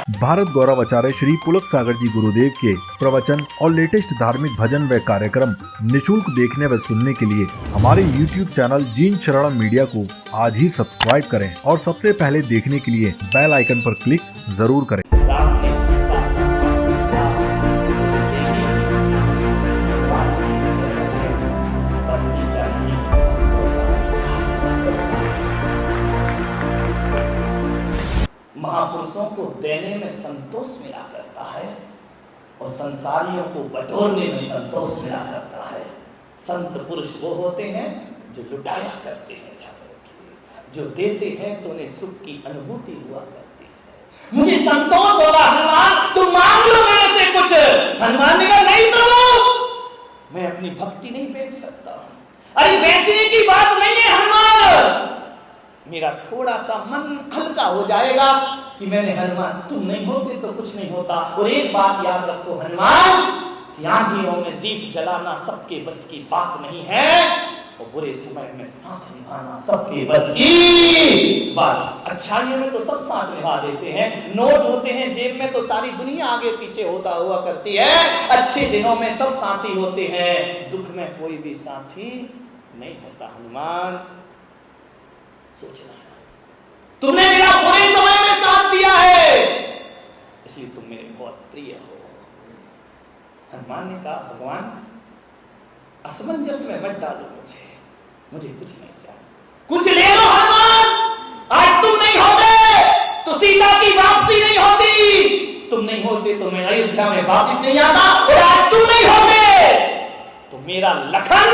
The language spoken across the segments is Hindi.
भारत गौरव आचार्य श्री पुलक सागर जी गुरुदेव के प्रवचन और लेटेस्ट धार्मिक भजन व कार्यक्रम निशुल्क देखने व सुनने के लिए हमारे YouTube चैनल जीन शरणम मीडिया को आज ही सब्सक्राइब करें और सबसे पहले देखने के लिए बेल आइकन पर क्लिक जरूर करें। महापुरुषों को देने में संतोष मिला करता है और संसारियों को बटोरने में संतोष मिला करता है। संत पुरुष वो होते हैं जो लुटाया करते हैं, जो देते हैं तो उन्हें सुख की अनुभूति हुआ करती है। मुझे संतोष होगा हनुमान, तुम मांग लो मेरे से कुछ। हनुमान ने कहा नहीं प्रभु, मैं अपनी भक्ति नहीं बेच सकता। अरे बेचने की बात नहीं है हनुमान, मेरा थोड़ा सा मन हल्का हो जाएगा कि मैंने हनुमान तुम नहीं होते तो कुछ नहीं होता। और एक बात याद रखो हनुमान, कि आंधियों में दीप जलाना सबके बस की बात नहीं है और बुरे समय में साथ निभाना सबके बस की बात। अच्छाइयों में तो सब साथ निभा देते हैं, नोट होते हैं जेब में तो सारी दुनिया आगे पीछे होता हुआ करती है। अच्छे दिनों में सब साथी होते हैं, दुख में कोई भी साथी नहीं होता। हनुमान सोचना है, तुमने मेरा बुरे समय में साथ दिया है इसलिए तुम मेरे बहुत प्रिय हो। हनुमान ने कहा भगवान असमंजस में मत डालो मुझे कुछ नहीं चाहिए, कुछ ले लो हनुमान। आज तुम नहीं होते तो सीता की वापसी नहीं होती, तुम नहीं होते तो मैं अयोध्या में वापस नहीं आता, और आज तुम नहीं होते तो मेरा लखन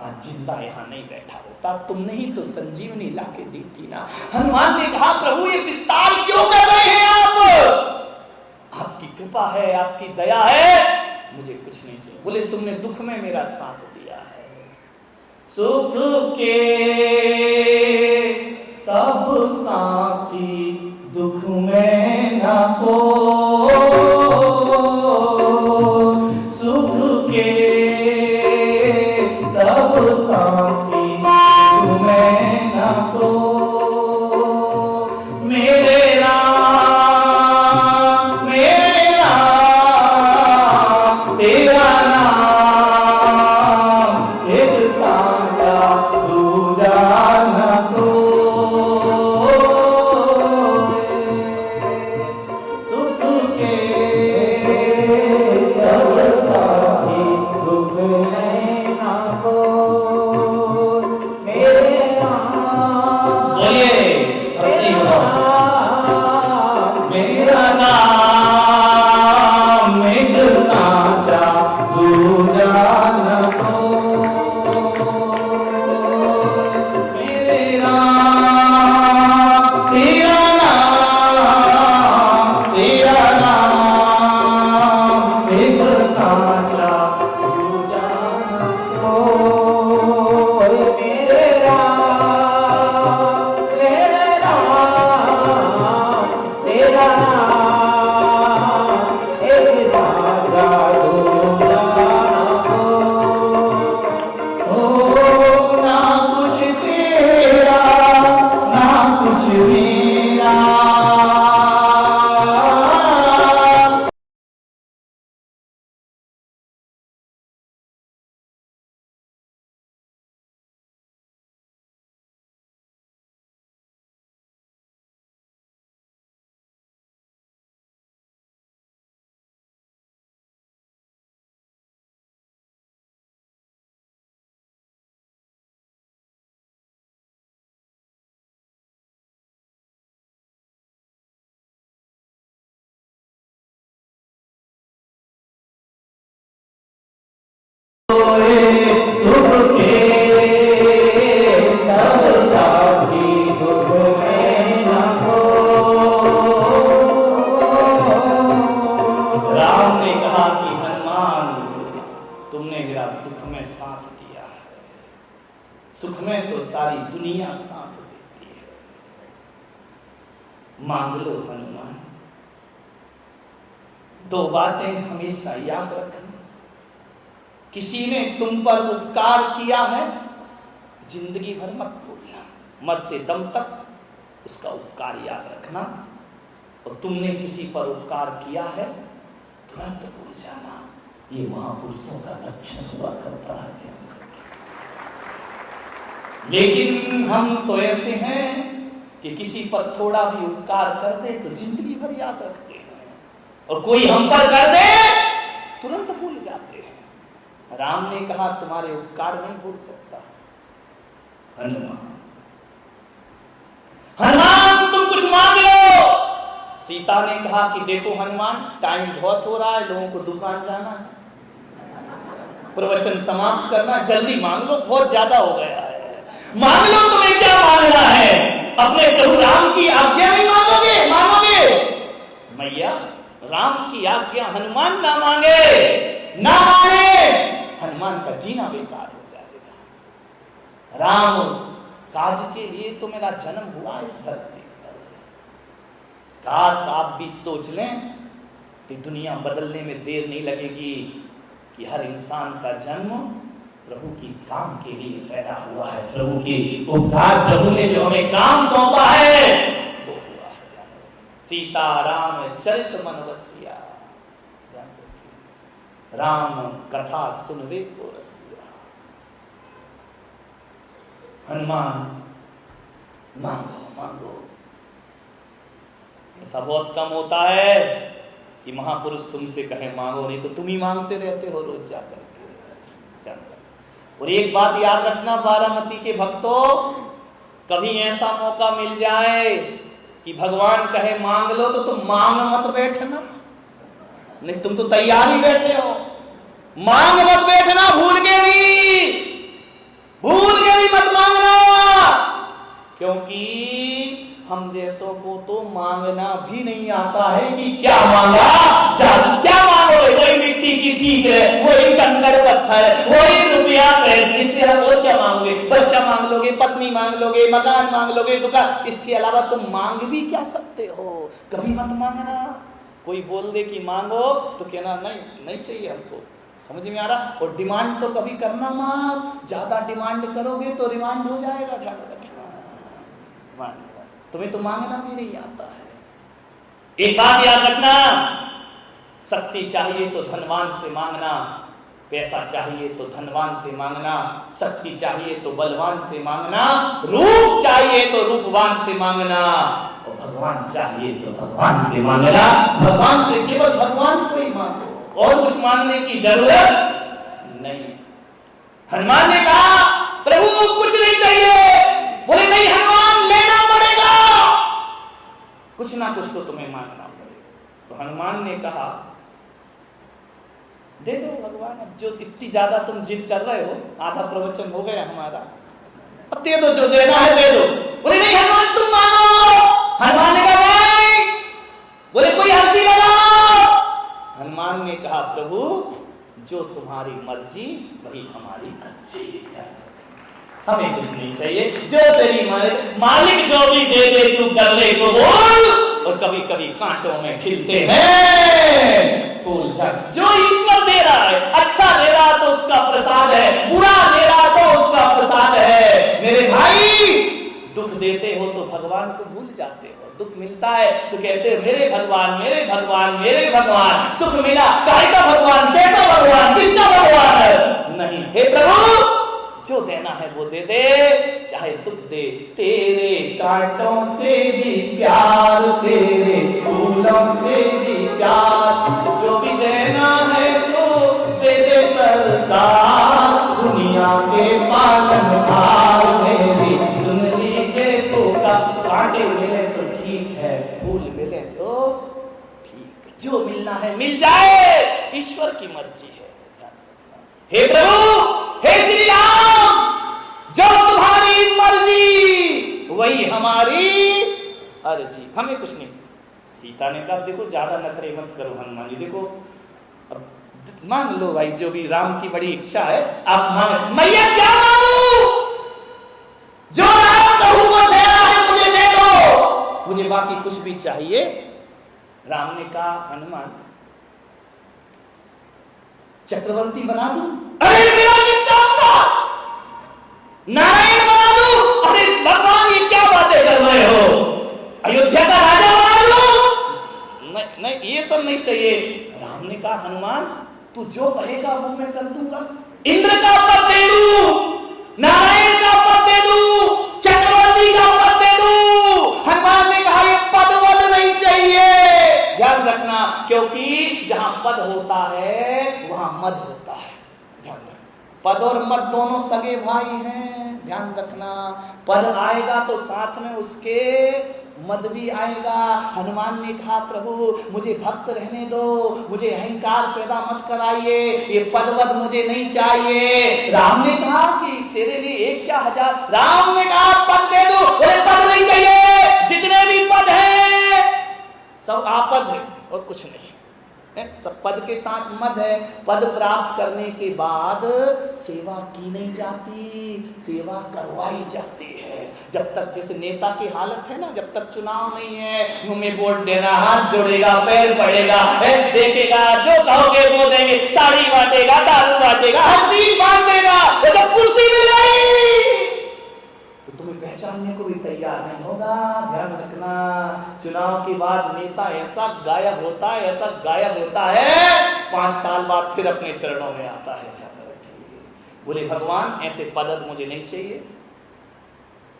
आज जिंदा यहाँ नहीं बैठा होता, तुमने ही तो संजीवनी लाके दी थी ना। हनुमान ने कहा प्रभु ये विस्तार क्यों कर रहे हैं आप? आपकी कृपा है, आपकी दया है, मुझे कुछ नहीं चाहिए। बोले तुमने दुख में मेरा साथ दिया है, सुख के सब साथी दुख में ना को, सुख के सब साथी तुम्हें ना को, मेरे राम तेरा नाम एक साचा दूजा ना को, सुख के सब साथी दुख में ना को। मेरा नाम एक साचा दूजा न को, मेरा तेरा नाम एक साचा दूजा न को, सुख में तो सारी दुनिया साथ देती है। मांग लो हनुमान, दो बातें हमेशा याद रखना। किसी ने तुम पर उपकार किया है, जिंदगी भर मत भूलना, मरते दम तक उसका उपकार याद रखना। और तुमने किसी पर उपकार किया है तुरंत भूल जाना। ये महापुरुषों का लक्षण हुआ करता है। लेकिन हम तो ऐसे हैं कि किसी पर थोड़ा भी उपकार कर दे तो जिंदगी भर याद रखते हैं, और कोई हम पर कर दे तुरंत भूल जाते हैं। राम ने कहा तुम्हारे उपकार नहीं भूल सकता। हनुमान तुम कुछ मांग लो। सीता ने कहा कि देखो हनुमान, टाइम बहुत हो रहा है, लोगों को दुकान जाना है, प्रवचन समाप्त करना, जल्दी मांग लो, बहुत ज्यादा हो गया है। मांग लो, तुम्हें क्या मांगना है? अपने प्रभु राम की आज्ञा नहीं मांगोगे? मैया राम की आज्ञा हनुमान ना मांगे, ना माने, हनुमान का जीना बेकार हो जाएगा। राम काज के लिए तो मेरा जन्म हुआ इस धरती पर। काश आप भी सोच लें कि दुनिया बदलने में देर नहीं लगेगी, कि हर इंसान का जन्म प्रभु की काम के लिए पैदा हुआ है। प्रभु की उपकार, प्रभु ने जो हमें काम सौंपा है वो हुआ है। सीता राम चरित मन बसिया, राम कथा सुनवे को रसिया। हनुमान मांगो। ऐसा बहुत कम होता है कि महापुरुष तुमसे कहे मांगो, नहीं तो तुम ही मांगते रहते हो रोज जाकर के। और एक बात याद रखना बारामती के भक्तों, कभी ऐसा मौका मिल जाए कि भगवान कहे मांग लो तो तुम मांग मत बैठना। नहीं, तुम तो तैयार ही बैठे हो, मांग मत बैठना, भूल के भी मत मांगना, क्योंकि हम जैसों को तो मांगना भी नहीं आता है कि क्या मांगा, क्या मांगोगे? वही मिट्टी की ठीक है, वही कंकड़ पत्थर, वही रुपया इससे हम और क्या मांगोगे? बच्चा मांग लोगे, पत्नी मांग लोगे, मकान मांग लोगे, दुकान, इसके अलावा तुम मांग भी क्या सकते हो? कभी मत मांगना। कोई बोल दे कि मांगो तो कहना नहीं चाहिए हमको, समझ में आ रहा? और डिमांड तो कभी करना मत, ज्यादा डिमांड करोगे तो रिमांड हो जाएगा, ध्यान रखना। तुम्हें तो मांगना भी नहीं आता है। एक बात याद रखना, शक्ति चाहिए तो धनवान से मांगना, पैसा चाहिए तो धनवान से मांगना, शक्ति चाहिए तो बलवान से मांगना, रूप चाहिए तो रूपवान से मांगना, और भगवान चाहिए तो भगवान से मांगना। भगवान से केवल भगवान को ही मांगो, और कुछ मांगने की जरूरत नहीं। हनुमान ने कहा प्रभु कुछ नहीं चाहिए। बोले नहीं हनुमान, लेना पड़ेगा, कुछ ना कुछ तो तुम्हें मांगना पड़ेगा। तो हनुमान ने कहा दे दो भगवान, अब जो इतनी ज्यादा तुम जिद कर रहे हो, आधा प्रवचन हो गया हमारा, अब दे दो, जो देना है दे दो। बोले नहीं हनुमान तुम मांगो। हनुमान ने कहा नहीं। बोले कोई हंसी लगाओ। हनुमान ने कहा प्रभु जो तुम्हारी मर्जी वही हमारी अच्छी है, हमें कुछ नहीं चाहिए, जो तेरी मालिक जो भी दे दे तू कर ले तो बोल। और कभी कभी कांटों में खिलते हैं फूल, जो ईश्वर दे रहा है, अच्छा दे रहा तो उसका प्रसाद है, बुरा दे रहा तो उसका प्रसाद है। मेरे भाई दुख देते हो तो भगवान को भूल जाते हो, दुख मिलता है तो कहते हो मेरे भगवान मेरे भगवान मेरे भगवान। सुख मिला, काय का भगवान, कैसा भगवान, किसका भगवान? नहीं, हे प्रभु जो देना है वो दे दे, चाहे दुख दे। तेरे कांटों से भी प्यार, तेरे फूलों से भी प्यार, जो भी देना है तो दे दे सरकार। दुनिया के पालनहार मेरी सुन लीजिए पुकार। कांटे मिले तो ठीक है, फूल मिले तो ठीक है, जो मिलना है मिल जाए, ईश्वर की मर्जी है। हे प्रभु, हे श्री राम, जो तुम्हारी मर्जी वही हमारी अर्जी, हमें कुछ नहीं। सीता ने कहा देखो ज्यादा नखरे मत करो हनुमान जी, देखो अब मांग लो भाई, जो भी राम की बड़ी इच्छा है आप मांग। मैया क्या मांगू? जो राम प्रभु को देना है मुझे दे दो, मुझे बाकी कुछ भी चाहिए। राम ने कहा हनुमान चक्रवर्ती बना दूं? अरे मेरा किस काम का? नारायण बना दूं? अरे भगवान ये क्या बातें कर रहे हो? अयोध्या का राजा बना दूं? ये सब नहीं चाहिए। राम ने कहा हनुमान तू जो कहेगा वो मैं कर दूंगा। इंद्र का पद दे दूं, नारायण का पद दे दूं, चक्रवर्ती का पद दे दूं। हनुमान ने कहा ये पद वद नहीं चाहिए। ध्यान रखना, क्योंकि जहां पद होता है वहां मद होता है। ध्यान रखना, पद और मद दोनों सगे भाई हैं। ध्यान रखना, पद आएगा तो साथ में उसके मद भी आएगा। हनुमान ने कहा प्रभु मुझे भक्त रहने दो, मुझे अहंकार पैदा मत कराइए, ये पद वद मुझे नहीं चाहिए। राम ने कहा कि तेरे लिए एक क्या हजार। राम ने कहा पद दे दो, पद नहीं चाहिए। जितने भी पद हैं सब आपद है और कुछ नहीं। सब पद के साथ मद है। पद प्राप्त करने के बाद सेवा की नहीं जाती, सेवा करवाई जाती है। जब तक जैसे नेता की हालत है ना, जब तक चुनाव नहीं है, मुंह में वोट देना, हाथ जोड़ेगा, पैर पड़ेगा, देखेगा, जो कहोगे वो देंगे, साड़ी बांटेगा, दारू बांटेगा, हर चीज बांट देगा। जब कुर्सी मिल गई तो तुम्हें पहचानने को भी तैयार नहीं होगा। ध्यान रखना, चुनाव के बाद नेता ऐसा गायब होता है, ऐसा गायब होता है, 5 साल बाद फिर अपने चरणों में आता है। ध्यान रखिए, बोले भगवान ऐसे पद मुझे नहीं चाहिए,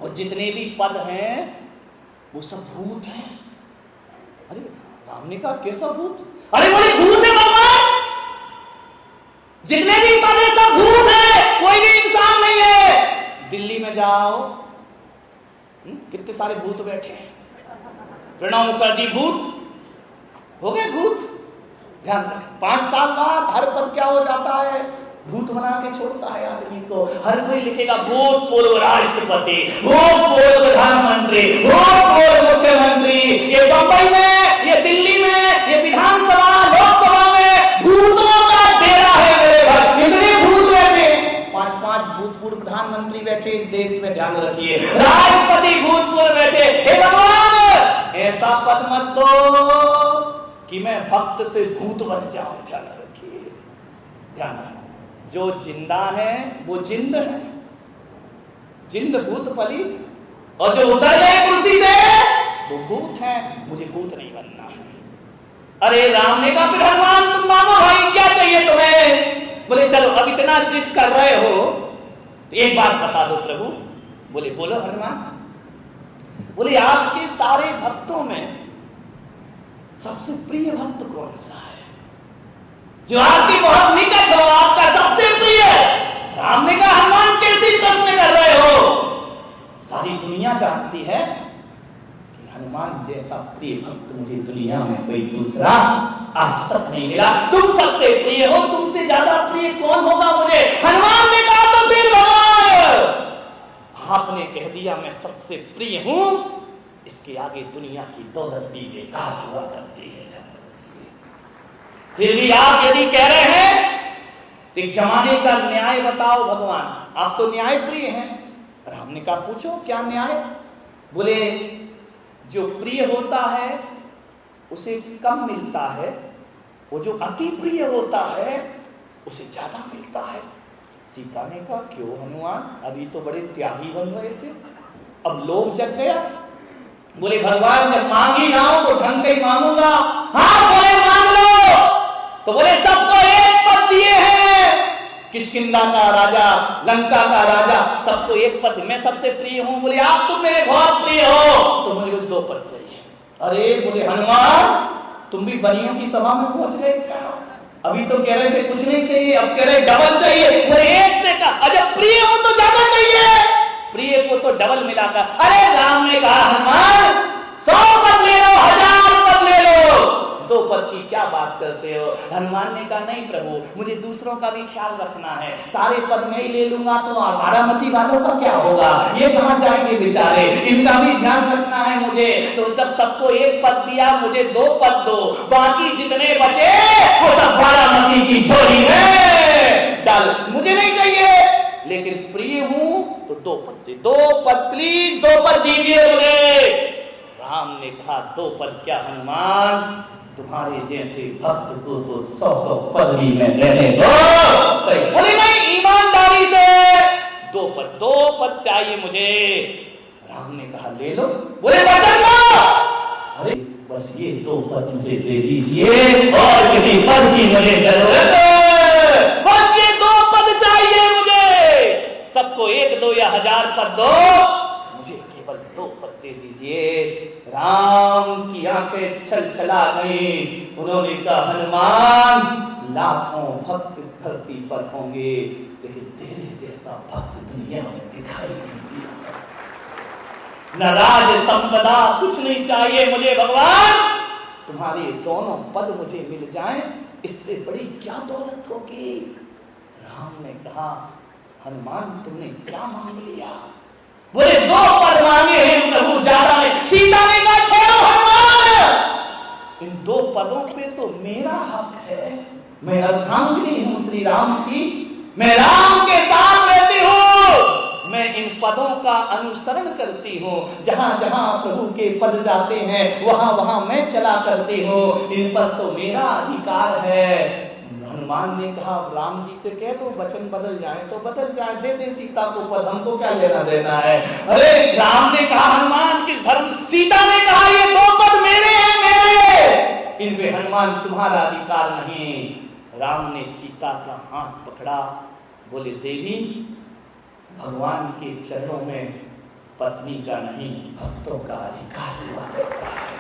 और जितने भी पद हैं वो सब भूत हैं। अरे राम ने कहा कैसा भूत? अरे बोले भूत है भगवान, जितने भी पद है सब भूत है, कोई भी इंसान नहीं है। दिल्ली में जाओ, कितने सारे भूत बैठे हैं। प्रणब मुखर्जी भूत हो गए, भूत। ध्यान रखें, 5 साल बाद हर पद क्या हो जाता है, भूत बना के छोड़ता है आदमी को। हर कोई लिखेगा भूतपूर्व राष्ट्रपति, भूतपूर्व प्रधानमंत्री, भूतपूर्व मुख्यमंत्री। ये बंबई में, ये दिल्ली में, ये विधानसभा लोकसभा में भूतों का डेरा है मेरे भाई। इतने भूत बैठे, 5-5 भूतपूर्व प्रधानमंत्री बैठे इस देश में। ध्यान रखिए, राष्ट्रपति भूतपूर्व बैठे। हे भगवान ऐसा पद मत दो कि मैं भक्त से भूत बन जाऊं। ध्यान रखिए, ध्यान रखिए, जो जिंदा है वो जिंद है, जिंद भूत पलित, और जो उतर गए कुर्सी से वो भूत है। मुझे भूत नहीं बनना है। अरे राम ने कहा फिर हनुमान तुम मानो भाई, क्या चाहिए तुम्हें? बोले चलो अब इतना जिद कर रहे हो तो एक बात बता दो प्रभु। बोले बोलो हनुमान। बोले आपके सारे भक्तों में सबसे प्रिय भक्त कौन सा है, जो आपकी बहुत निकट हो, आपका सबसे प्रिय? राम ने कहा हनुमान कैसे प्रश्न कर रहे हो? सारी दुनिया जानती है कि हनुमान जैसा प्रिय भक्त मुझे दुनिया में कोई दूसरा आज तक नहीं मिला। तुम सबसे प्रिय हो, तुमसे ज्यादा प्रिय कौन होगा मुझे? हनुमान ने कहा तो फिर भगवान आपने कह दिया मैं सबसे प्रिय हूं, इसके आगे दुनिया की दौलत भी बेकार हुआ करती है। फिर भी आप यदि कह रहे हैं तो एक जमाने का न्याय बताओ भगवान, आप तो न्याय प्रिय हैं। राम ने कहा पूछो क्या न्याय? बोले जो प्रिय होता है उसे कम मिलता है, वो जो अति प्रिय होता है उसे ज्यादा मिलता है। सीता ने कहा क्यों हनुमान, अभी तो बड़े त्यागी बन रहे थे, अब लोभ जग गया। बोले भगवान जब मांगी ना हो तो ढंग से मांगूंगा। हाँ बोले मांग लो। तो बोले सबको एक पद दिए हैं, किष्किंधा का राजा, लंका का राजा, सबको एक पद, मैं सबसे प्रिय हूं। बोले आप तुम मेरे बहुत प्रिय हो, तो मुझे 2 पद चाहिए। अरे बोले हनुमान तुम भी बनियों की सभा में पहुंच गए क्या? अभी तो कह रहे थे कुछ नहीं चाहिए, अब कह रहे डबल चाहिए। बोले एक से का, अरे प्रिय हो तो ज्यादा चाहिए, प्रिय को तो डबल मिलाकर। अरे राम ने कहा हनुमान 100 पद ले लो, 1000 पद ले लो, 2 पद की क्या बात करते हो? हनुमान ने कहा नहीं प्रभु, मुझे दूसरों का भी ख्याल रखना है, सारे पद में ही ले लूंगा तो बारामती वालों का क्या होगा, ये कहां जाएंगे बेचारे, इनका भी ध्यान रखना है मुझे। तो जब सबको एक पद दिया, मुझे 2 पद दो, बाकी जितने बचे वो सब बारामती की झोली में डाल, मुझे नहीं चाहिए, लेकिन प्रिय हूं तो 2 पद से 2 पद प्लीज, 2 पद दीजिए मुझे। राम ने कहा 2 पद क्या हनुमान, तुम्हारे जैसे भक्त को तो 100 पद भी मैं लेने दो। बोले नहीं ईमानदारी से 2 पद चाहिए मुझे। राम ने कहा ले लो। बोले वचन लो, अरे बस ये 2 पद मुझे दे दीजिए और किसी पद की मुझे जरूरत है, बस ये 2 पद चाहिए मुझे। सबको 1 2 या 1000 पद दो, मुझे केवल 2 पद दे दीजिए। राम की आंखें छलछला गई। उन्होंने कहा हनुमान, लाखों भक्त इस धरती पर होंगे लेकिन तेरे जैसा भक्त दुनिया में दिखाई नहीं दिया। न राज संपदा कुछ नहीं चाहिए मुझे भगवान, तुम्हारे दोनों पद मुझे मिल जाएं, इससे बड़ी क्या दौलत होगी। राम ने कहा हनुमान तुमने क्या मांग लिया? बोले 2 पद मांगे हैं प्रभु, ज्यादा नहीं। सीता ने कहा ठहरो हनुमान, इन 2 पदों पे तो मेरा हक है। मैं अर्धांगिनी हूं श्री राम की, मैं राम के साथ रहती हूं, मैं इन पदों का अनुसरण करती हूं। जहां जहां प्रभु के पद जाते हैं वहां वहां मैं चला करती हूं, इन पर तो मेरा अधिकार है। हनुमान ने कहा राम जी से कह दो वचन बदल जाए तो बदल जाए, दे दे सीता को पद, हमको क्या लेना देना है। अरे राम ने कहा हनुमान किस धर्म, सीता ने कहा ये 2 पद मेरे हैं, मेरे, इन पे हनुमान तुम्हारा अधिकार नहीं। राम ने सीता का हाथ पकड़ा, बोले देवी भगवान के चरणों में पत्नी का नहीं भक्तों का अधिकार हुआ करता है।